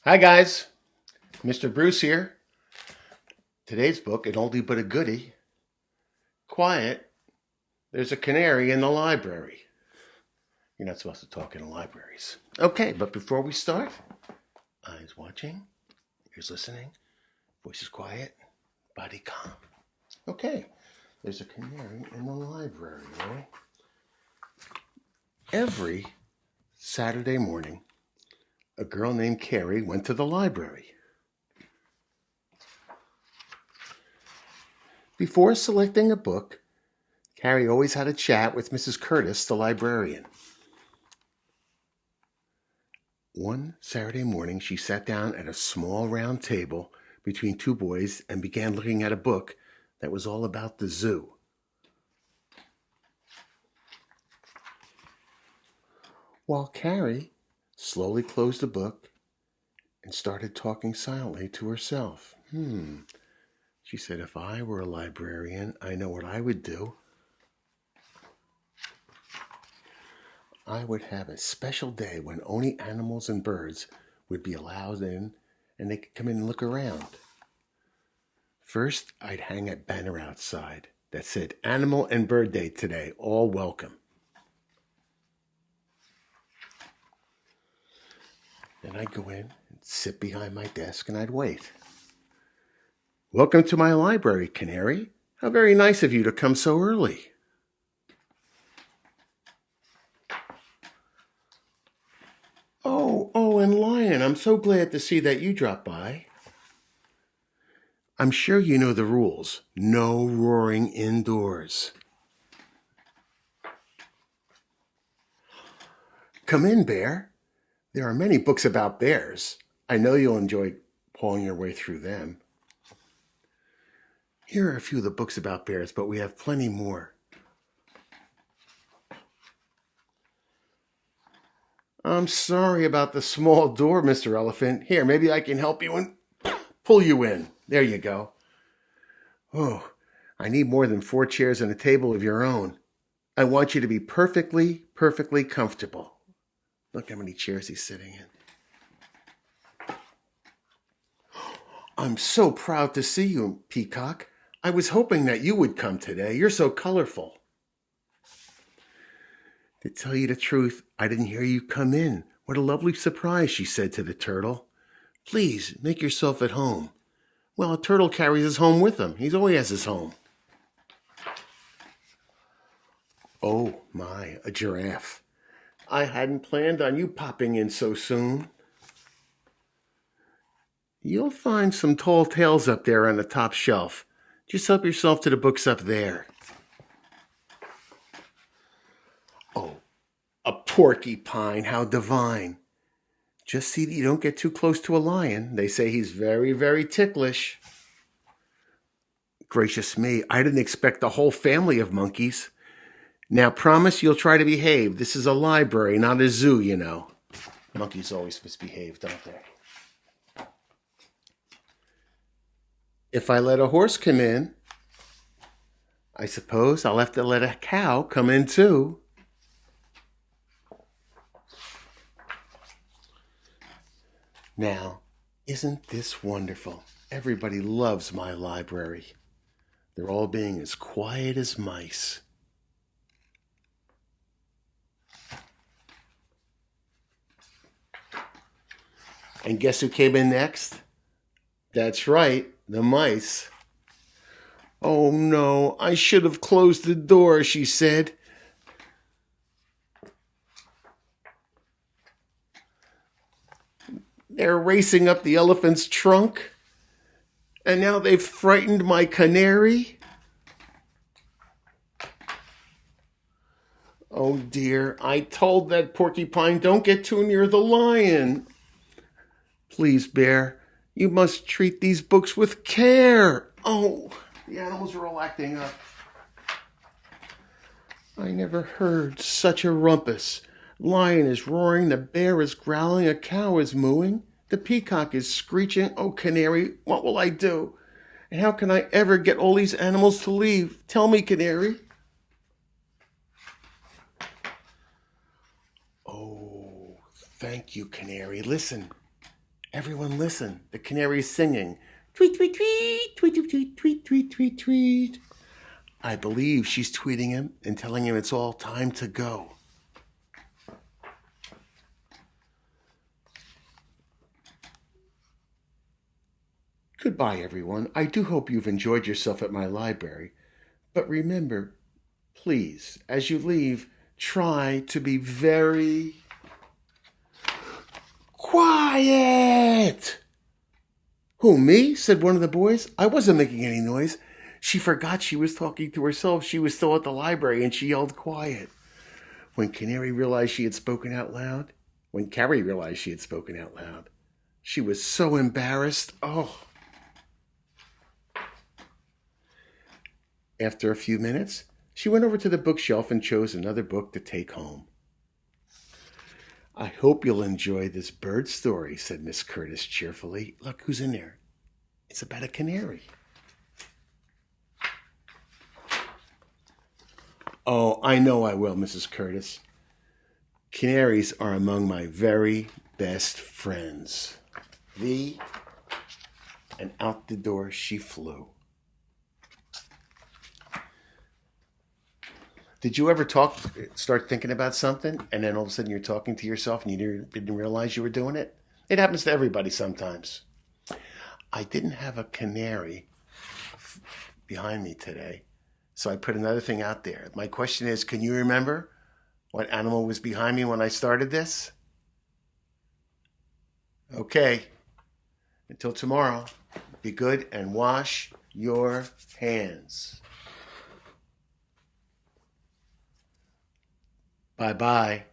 Hi guys, Mr. Bruce here. Today's book, an oldie but a goodie. Quiet, there's a canary in the library. You're not supposed to talk in libraries. Okay, but before we start, eyes watching, ears listening, voices quiet, body calm. Okay, there's a canary in the library, right? Every Saturday morning, a girl named Carrie went to the library. Before selecting a book, Carrie always had a chat with Mrs. Curtis, the librarian. One Saturday morning, she sat down at a small round table between two boys and began looking at a book that was all about the zoo. While Carrie slowly closed the book and started talking silently to herself. She said, if I were a librarian, I know what I would do. I would have a special day when only animals and birds would be allowed in and they could come in and look around. First, I'd hang a banner outside that said, Animal and Bird Day today, all welcome. Then I'd go in and sit behind my desk and I'd wait. Welcome to my library, Canary. How very nice of you to come so early. Oh, and Lion, I'm so glad to see that you dropped by. I'm sure you know the rules. No roaring indoors. Come in, Bear. There are many books about bears. I know you'll enjoy pulling your way through them. Here are a few of the books about bears, but we have plenty more. I'm sorry about the small door, Mr. Elephant. Here, maybe I can help you and pull you in. There you go. Oh, I need more than 4 chairs and a table of your own. I want you to be perfectly comfortable. Look how many chairs he's sitting in. I'm so proud to see you, Peacock. I was hoping that you would come today. You're so colorful. To tell you the truth, I didn't hear you come in. What a lovely surprise, she said to the turtle. Please, make yourself at home. Well, a turtle carries his home with him. He always has his home. Oh my, a giraffe. I hadn't planned on you popping in so soon. You'll find some tall tales up there on the top shelf. Just help yourself to the books up there. Oh, a porcupine, how divine. Just see that you don't get too close to a lion. They say he's very ticklish. Gracious me, I didn't expect a whole family of monkeys. Now promise you'll try to behave. This is a library, not a zoo, you know. Monkeys always misbehave, don't they? If I let a horse come in, I suppose I'll have to let a cow come in too. Now, isn't this wonderful? Everybody loves my library. They're all being as quiet as mice. And guess who came in next? That's right, the mice. Oh no, I should have closed the door, she said. They're racing up the elephant's trunk. And now they've frightened my canary. Oh dear, I told that porcupine don't get too near the lion. Please, Bear, you must treat these books with care. Oh, the animals are all acting up. I never heard such a rumpus. Lion is roaring, the bear is growling, a cow is mooing, the peacock is screeching. Oh, Canary, what will I do? And how can I ever get all these animals to leave? Tell me, Canary. Oh, thank you, Canary. Listen. Everyone listen. The canary is singing. Tweet, tweet, tweet, tweet, tweet, tweet, tweet, tweet, tweet, tweet. I believe she's tweeting him and telling him it's all time to go. Goodbye, everyone. I do hope you've enjoyed yourself at my library. But remember, please, as you leave, try to be very quiet. Who, me? Said one of the boys. I wasn't making any noise. She forgot she was talking to herself. She was still at the library and she yelled quiet. When Canary realized she had spoken out loud, when Carrie realized she had spoken out loud, she was so embarrassed. Oh. After a few minutes, she went over to the bookshelf and chose another book to take home. I hope you'll enjoy this bird story, said Miss Curtis cheerfully. Look who's in there. It's about a canary. Oh, I know I will, Mrs. Curtis. Canaries are among my very best friends. And out the door she flew. Did you ever start thinking about something, and then all of a sudden you're talking to yourself and you didn't realize you were doing it? It happens to everybody sometimes. I didn't have a canary behind me today, so I put another thing out there. My question is, can you remember what animal was behind me when I started this? Okay. Until tomorrow, be good and wash your hands. Bye-bye.